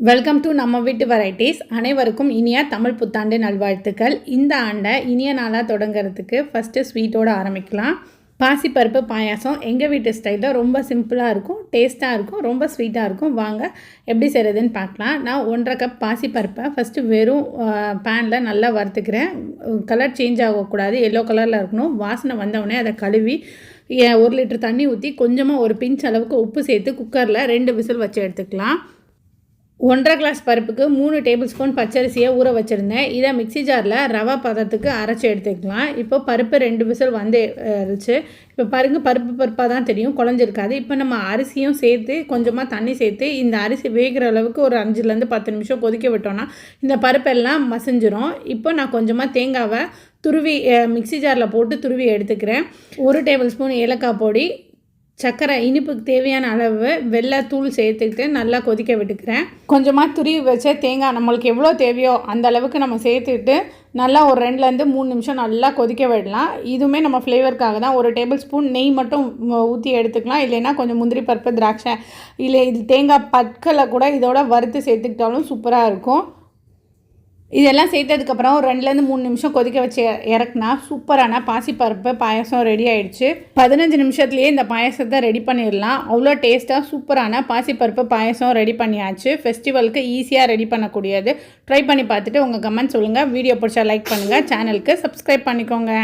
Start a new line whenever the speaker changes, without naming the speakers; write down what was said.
Welcome to நம்ம வீட்டு varieties. அனைவருக்கும் இனிய தமிழ் புத்தாண்டு நல்வாழ்த்துக்கள். இந்த ஆண்டை இனிய நாளாக தொடங்கிறதுக்கு ஃபஸ்ட்டு ஸ்வீட்டோடு ஆரம்பிக்கலாம். பாசிப்பருப்பு பாயாசம் எங்கள் வீட்டு ஸ்டைலில் ரொம்ப சிம்பிளாக இருக்கும், டேஸ்ட்டாக இருக்கும், ரொம்ப ஸ்வீட்டாக இருக்கும். வாங்க எப்படி செய்கிறதுன்னு பார்க்கலாம். நான் 1.5 கப் பாசிப்பருப்பை ஃபஸ்ட்டு வெறும் பேனில் நல்லா வறுத்துக்கிறேன். கலர் சேஞ்ச் ஆகக்கூடாது, எல்லோ கலரில் இருக்கணும். வாசனை வந்தவுடனே அதை கழுவி 1 லிட்டர் தண்ணி ஊற்றி கொஞ்சமாக ஒரு பிஞ்ச் அளவுக்கு உப்பு சேர்த்து குக்கரில் 2 விசில் வச்சு எடுத்துக்கலாம். 1.5 கிளாஸ் பருப்புக்கு 3 டேபிள் ஸ்பூன் பச்சரிசியை ஊற வச்சுருந்தேன். இதை மிக்சி ஜாரில் ரவை பதத்துக்கு அரைச்சி எடுத்துக்கலாம். இப்போ பருப்பு 2 விசில் வந்துருச்சு. இப்போ பாருங்கள், பருப்பாக தான் தெரியும், குழஞ்சிருக்காது. இப்போ நம்ம அரிசியும் சேர்த்து கொஞ்சமாக தண்ணி சேர்த்து இந்த அரிசி வேகிற அளவுக்கு ஒரு 5லேருந்து 10 நிமிஷம் கொதிக்க விட்டோன்னா இந்த பருப்பெல்லாம் மசிஞ்சிரும். இப்போ நான் கொஞ்சமாக தேங்காவை துருவி மிக்சி ஜாரில் போட்டு துருவி எடுத்துக்கிறேன். 1 டேபிள் ஸ்பூன் ஏலக்காய் பொடி, சர்க்கரை, இனிப்புக்கு தேவையான அளவு வெள்ளைத்தூள் சேர்த்துக்கிட்டு நல்லா கொதிக்க விட்டுக்கிறேன். கொஞ்சமாக துருவி வச்ச தேங்காய் நம்மளுக்கு எவ்வளோ தேவையோ அந்த அளவுக்கு நம்ம சேர்த்துக்கிட்டு நல்லா ஒரு 2லேருந்து 3 நிமிஷம் நல்லா கொதிக்க விடலாம். இதுவுமே நம்ம ஃப்ளேவருக்காக தான். 1 டேபிள் ஸ்பூன் நெய் மட்டும் ஊற்றி எடுத்துக்கலாம். இல்லைன்னா கொஞ்சம் முந்திரி பருப்பு, திராட்சை, இல்லை இது தேங்காய் பற்களை கூட இதோட வறுத்து சேர்த்துக்கிட்டாலும் சூப்பராக இருக்கும். இதெல்லாம் சேர்த்ததுக்கப்புறம் ஒரு 2லேருந்து 3 நிமிஷம் கொதிக்க வச்சு இறக்குனா சூப்பரான பாசிப்பருப்பு பாயாசம் ரெடி ஆகிடுச்சு. 15 நிமிஷத்துலேயே இந்த பாயாசத்தை ரெடி பண்ணிடலாம். அவ்வளோ டேஸ்ட்டாக சூப்பரான பாசிப்பருப்பு பாயாசம் ரெடி பண்ணியாச்சு. ஃபெஸ்டிவலுக்கு ஈஸியாக ரெடி பண்ணக்கூடியது. ட்ரை பண்ணி பார்த்துட்டு உங்கள் கமெண்ட் சொல்லுங்கள். வீடியோ பிடிச்சா லைக் பண்ணுங்கள். சேனலுக்கு சப்ஸ்கிரைப் பண்ணிக்கோங்க.